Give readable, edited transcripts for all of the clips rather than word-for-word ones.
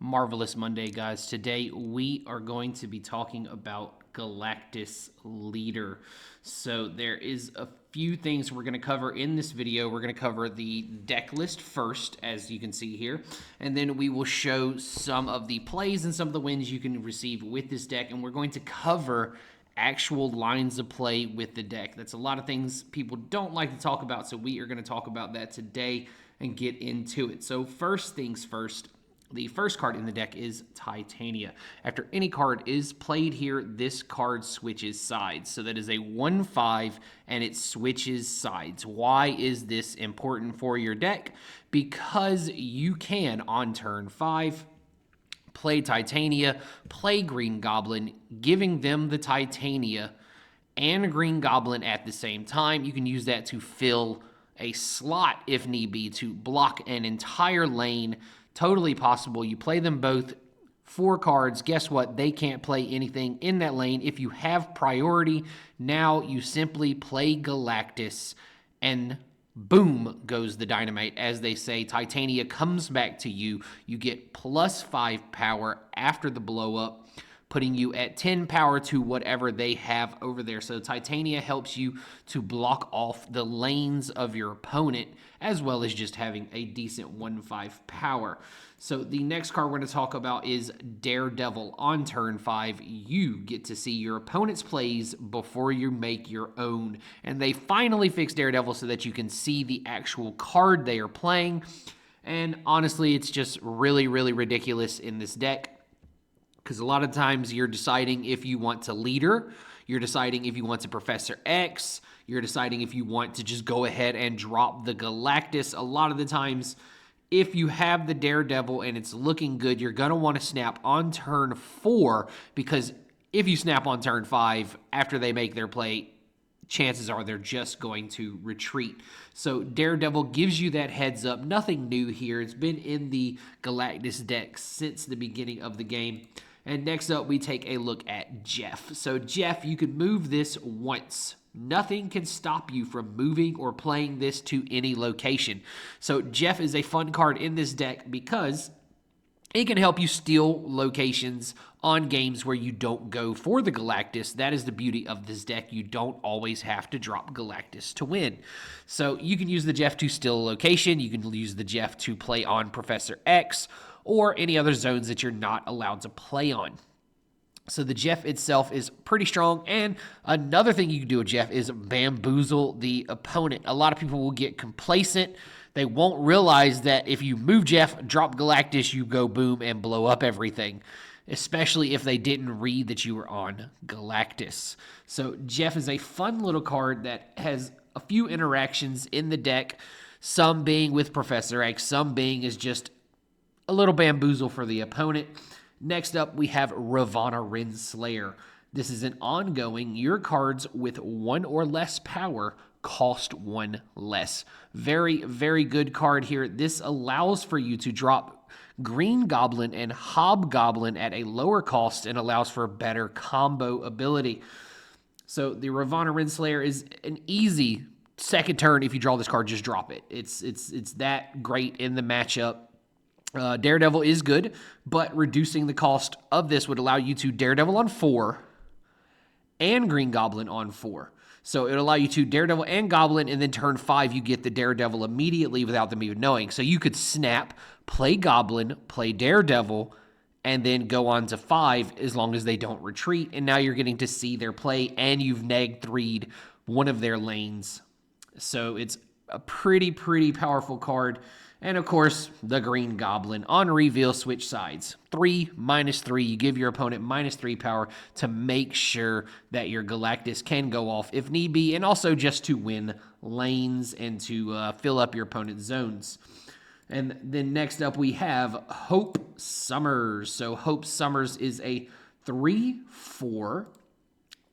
marvelous Monday, guys. Today we are going to be talking about Galactus Leader. So there is a few things we're going to cover in this video. We're going to cover the deck list first, as you can see here, and then we will show some of the plays and some of the wins you can receive with this deck, and we're going to cover actual lines of play with the deck. That's a lot of things people don't like to talk about, so we are going to talk about that today and get into it. So first things first, the first card in the deck is Titania. After any card is played here, this card switches sides. So that is a 1/5 and it switches sides. Why is this important for your deck? Because you can, on turn 5, play Titania, play Green Goblin, giving them the Titania and Green Goblin at the same time. You can use that to fill a slot if need be, to block an entire lane. Totally possible. You play them both, 4 cards. Guess what? They can't play anything in that lane. If you have priority, now you simply play Galactus and boom goes the dynamite. As they say, Titania comes back to you. You get +5 power after the blow up, putting you at 10 power to whatever they have over there. So Titania helps you to block off the lanes of your opponent, as well as just having a decent 1/5 power. So the next card we're going to talk about is Daredevil. On turn 5, you get to see your opponent's plays before you make your own. And they finally fixed Daredevil so that you can see the actual card they are playing. And honestly, it's just really, really ridiculous in this deck, because a lot of times you're deciding if you want to leader, you're deciding if you want to Professor X, you're deciding if you want to just go ahead and drop the Galactus. A lot of the times, if you have the Daredevil and it's looking good, you're going to want to snap on turn 4, because if you snap on turn 5 after they make their play, chances are they're just going to retreat. So Daredevil gives you that heads up. Nothing new here. It's been in the Galactus deck since the beginning of the game. And next up, we take a look at Jeff. So Jeff, you can move this once. Nothing can stop you from moving or playing this to any location. So Jeff is a fun card in this deck because it can help you steal locations on games where you don't go for the Galactus. That is the beauty of this deck. You don't always have to drop Galactus to win. So you can use the Jeff to steal a location. You can use the Jeff to play on Professor X or any other zones that you're not allowed to play on. So the Jeff itself is pretty strong. And another thing you can do with Jeff is bamboozle the opponent. A lot of people will get complacent. They won't realize that if you move Jeff, drop Galactus, you go boom and blow up everything, especially if they didn't read that you were on Galactus. So Jeff is a fun little card that has a few interactions in the deck, some being with Professor X, some being is just a little bamboozle for the opponent. Next up, we have Ravana Renslayer. This is an ongoing. Your cards with 1 or less power cost 1 less. Very, very good card here. This allows for you to drop Green Goblin and Hobgoblin at a lower cost and allows for better combo ability. So the Ravana Renslayer is an easy second turn. If you draw this card, just drop it. It's that great in the matchup. Daredevil is good, but reducing the cost of this would allow you to Daredevil on 4 and Green Goblin on 4. So it'll allow you to Daredevil and Goblin, and then turn 5, you get the Daredevil immediately without them even knowing. So you could snap, play Goblin, play Daredevil, and then go on to 5 as long as they don't retreat. And now you're getting to see their play, and you've neg 3'd one of their lanes. So it's a pretty powerful card. And of course, the Green Goblin. On reveal, switch sides. 3, -3. You give your opponent -3 power to make sure that your Galactus can go off if need be, and also just to win lanes and to fill up your opponent's zones. And then next up, we have Hope Summers. So Hope Summers is a 3/4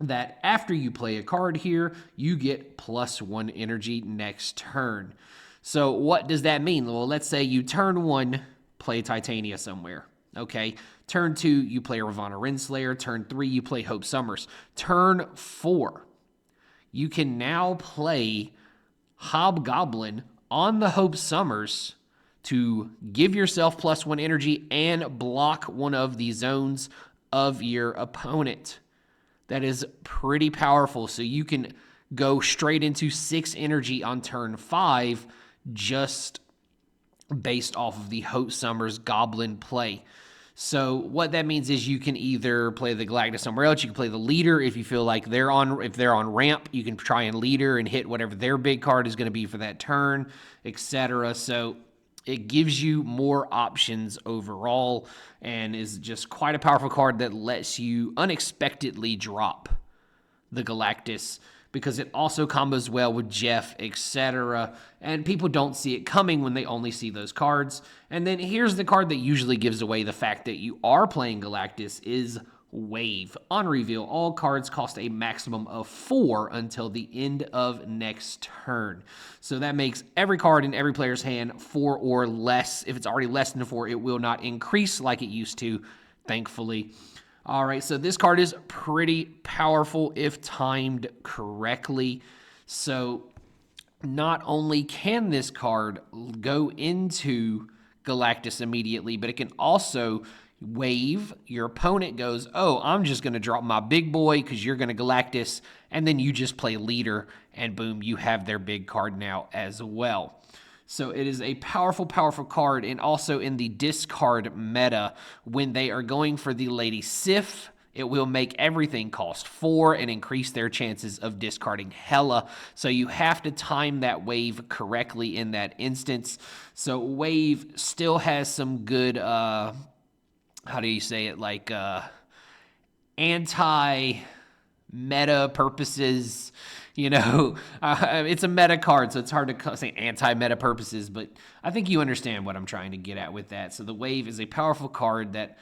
that after you play a card here, you get +1 energy next turn. So what does that mean? Well, let's say you turn 1, play Titania somewhere. Okay. Turn 2, you play Ravana Renslayer. Turn 3, you play Hope Summers. Turn 4, you can now play Hobgoblin on the Hope Summers to give yourself +1 energy and block one of the zones of your opponent. That is pretty powerful. So you can go straight into 6 energy on turn 5 just based off of the Hope Summers Goblin play. So what that means is you can either play the Galactus somewhere else. You can play the leader if you feel like if they're on ramp, you can try and leader and hit whatever their big card is going to be for that turn, etc. So it gives you more options overall and is just quite a powerful card that lets you unexpectedly drop the Galactus, because it also combos well with Jeff, etc. And people don't see it coming when they only see those cards. And then here's the card that usually gives away the fact that you are playing Galactus is Wave. On reveal, all cards cost a maximum of 4 until the end of next turn. So that makes every card in every player's hand 4 or less. If it's already less than 4, it will not increase like it used to, thankfully. All right, so this card is pretty powerful if timed correctly. So not only can this card go into Galactus immediately, but it can also wave. Your opponent goes, oh, I'm just going to drop my big boy because you're going to Galactus, and then you just play leader, and boom, you have their big card now as well. So it is a powerful, powerful card, and also in the discard meta, when they are going for the Lady Sif, it will make everything cost 4 and increase their chances of discarding Hela. So you have to time that wave correctly in that instance. So wave still has some good, how do you say it, like anti-meta purposes. You know, it's a meta card, so it's hard to say anti-meta purposes, but I think you understand what I'm trying to get at with that. So the Wave is a powerful card that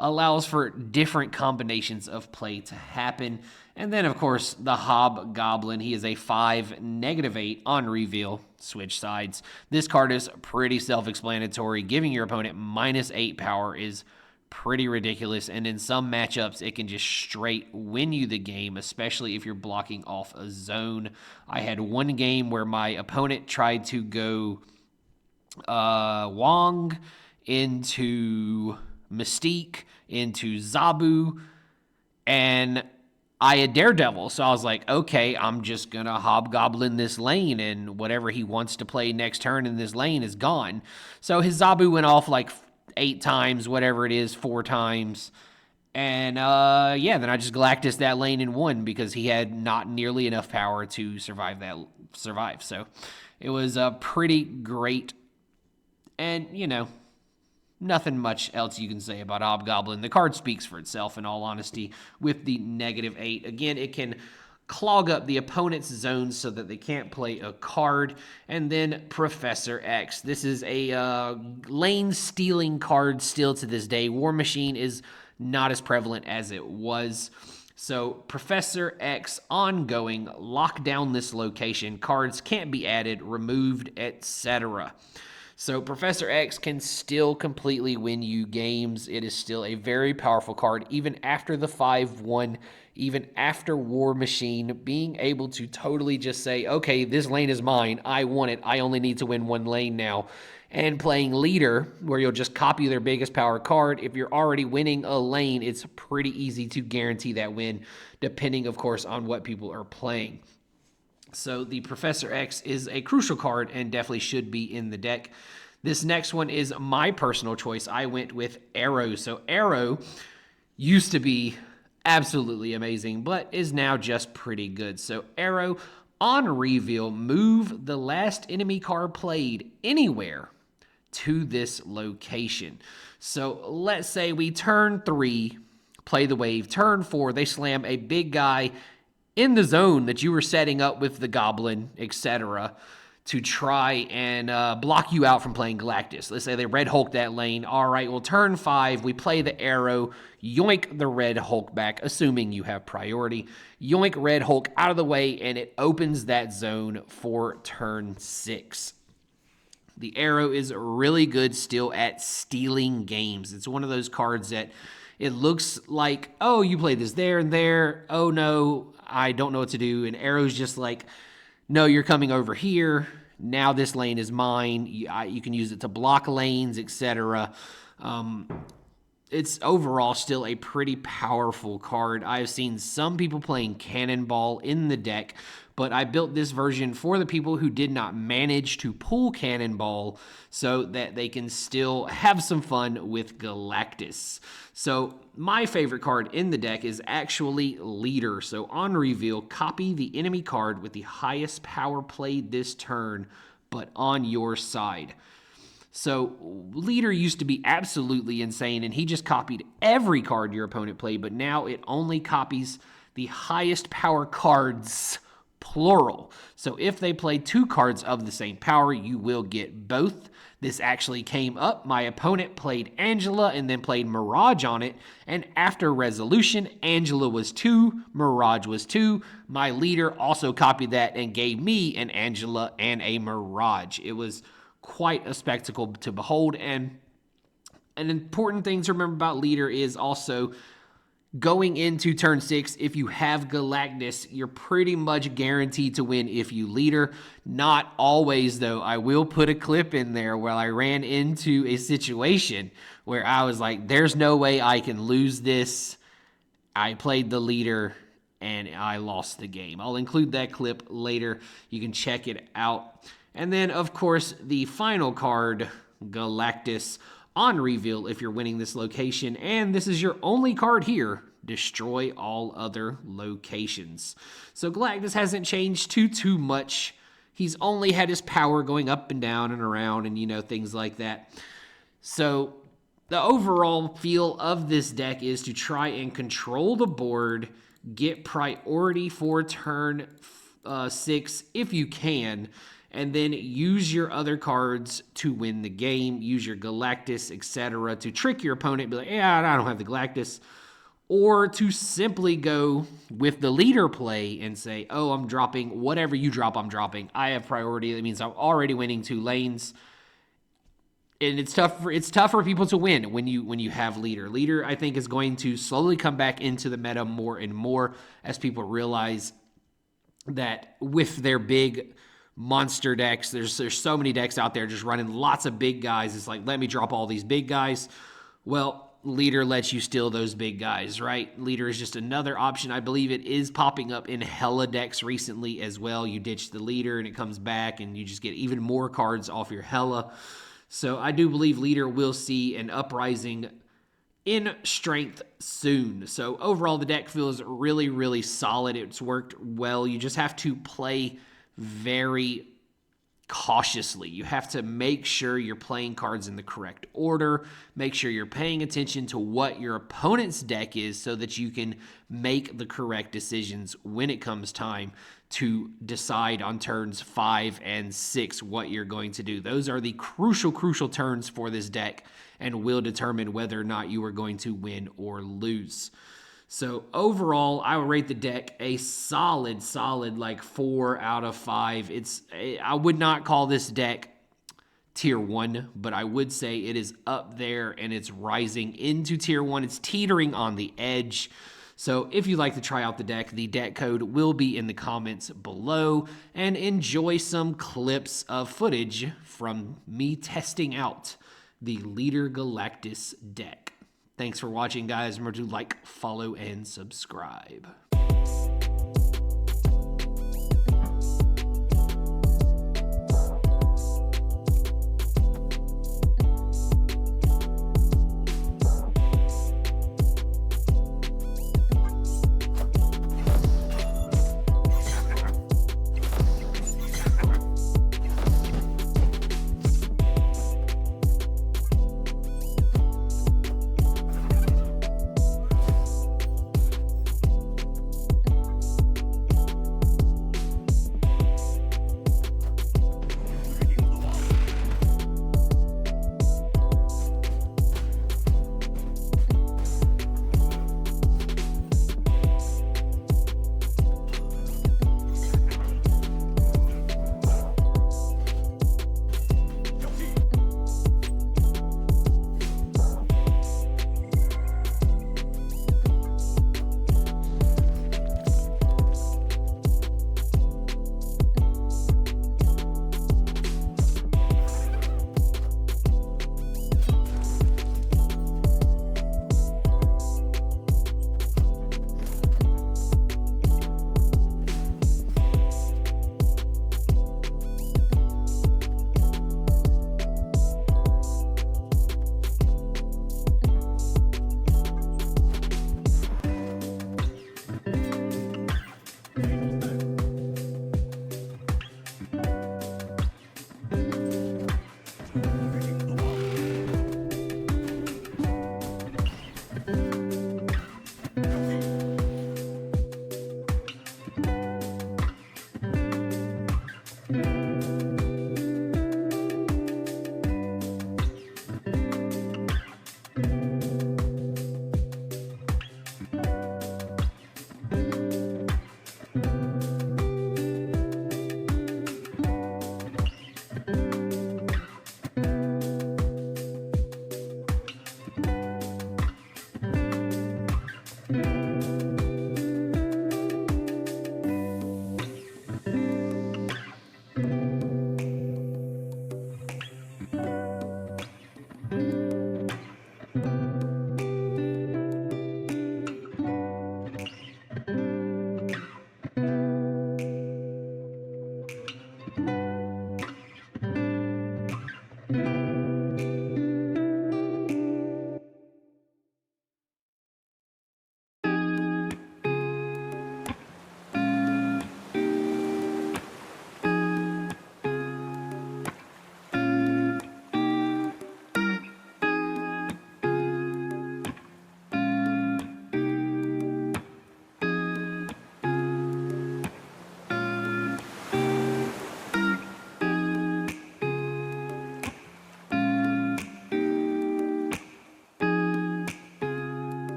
allows for different combinations of play to happen. And then, of course, the Hobgoblin. He is a 5, -8 on reveal. Switch sides. This card is pretty self-explanatory. Giving your opponent -8 power is pretty ridiculous, and in some matchups it can just straight win you the game, especially if you're blocking off a zone. I had one game where my opponent tried to go Wong into Mystique into Zabu, and I had Daredevil, so I was like, okay, I'm just gonna Hobgoblin this lane, and whatever he wants to play next turn in this lane is gone. So his Zabu went off like 8 times, whatever it is, 4 times. And yeah, then I just Galactus that lane and won because he had not nearly enough power to survive. So it was pretty great. And, you know, nothing much else you can say about Hobgoblin. The card speaks for itself, in all honesty, with the -8. Again, it can clog up the opponent's zones so that they can't play a card. And then Professor X. This is a lane-stealing card still to this day. War Machine is not as prevalent as it was. So Professor X ongoing, lock down this location. Cards can't be added, removed, etc. So Professor X can still completely win you games. It is still a very powerful card, even after the 5/1, even after War Machine, being able to totally just say, okay, this lane is mine. I want it. I only need to win one lane now. And playing Leader, where you'll just copy their biggest power card. If you're already winning a lane, it's pretty easy to guarantee that win, depending, of course, on what people are playing. So the Professor X is a crucial card and definitely should be in the deck. This next one is my personal choice. I went with Arrow. So Arrow used to be absolutely amazing, but is now just pretty good. So Arrow, on reveal, move the last enemy card played anywhere to this location. So let's say we turn 3, play the wave. Turn 4, they slam a big guy in the zone that you were setting up with the Goblin, etc., to try and block you out from playing Galactus. Let's say they Red Hulk that lane. All right, well, turn 5, we play the Arrow, yoink the Red Hulk back, assuming you have priority. Yoink Red Hulk out of the way, and it opens that zone for turn 6. The Arrow is really good still at stealing games. It's one of those cards that it looks like, oh, you play this there and there. Oh, no, I don't know what to do. And Arrow's just like, no, you're coming over here. Now this lane is mine. You can use it to block lanes, etc. It's overall still a pretty powerful card. I've seen some people playing Cannonball in the deck, but I built this version for the people who did not manage to pull Cannonball so that they can still have some fun with Galactus. So my favorite card in the deck is actually Leader. So on reveal, copy the enemy card with the highest power played this turn, but on your side. So Leader used to be absolutely insane, and he just copied every card your opponent played, but now it only copies the highest power cards, plural. So if they play 2 cards of the same power, you will get both. This actually came up. My opponent played Angela and then played Mirage on it, and after resolution, Angela was 2, Mirage was 2. My Leader also copied that and gave me an Angela and a Mirage. It was quite a spectacle to behold, and an important thing to remember about Leader is also going into turn 6, if you have Galactus, you're pretty much guaranteed to win if you Leader. Not always, though. I will put a clip in there where I ran into a situation where I was like, there's no way I can lose this. I played the Leader and I lost the game. I'll include that clip later. You can check it out. And then, of course, the final card, Galactus, on reveal if you're winning this location. And this is your only card here. Destroy all other locations. So Galactus hasn't changed too much. He's only had his power going up and down and around and, things like that. So the overall feel of this deck is to try and control the board, get priority for turn 6 if you can, and then use your other cards to win the game. Use your Galactus, etc. to trick your opponent. Be like, yeah, I don't have the Galactus. Or to simply go with the Leader play and say, oh, I'm dropping whatever you drop, I'm dropping. I have priority. That means I'm already winning 2 lanes. And it's tough for people to win when you have Leader. Leader, I think, is going to slowly come back into the meta more and more as people realize that with their big monster decks, there's so many decks out there just running lots of big guys. It's like, let me drop all these big guys. Well, Leader lets you steal those big guys, right? Leader is just another option. I believe it is popping up in Hella decks recently as well. You ditch the Leader and it comes back and you just get even more cards off your Hella. So I do believe Leader will see an uprising in strength soon. So overall, the deck feels really, really solid. It's worked well. You just have to play very cautiously. You have to make sure you're playing cards in the correct order. Make sure you're paying attention to what your opponent's deck is so that you can make the correct decisions when it comes time to decide on turns 5 and 6 what you're going to do. Those are the crucial turns for this deck and will determine whether or not you are going to win or lose. So overall, I would rate the deck a solid like 4 out of 5. I would not call this deck tier 1, but I would say it is up there and it's rising into tier 1. It's teetering on the edge. So if you'd like to try out the deck code will be in the comments below, and enjoy some clips of footage from me testing out the Leader Galactus deck. Thanks for watching, guys. Remember to like, follow, and subscribe.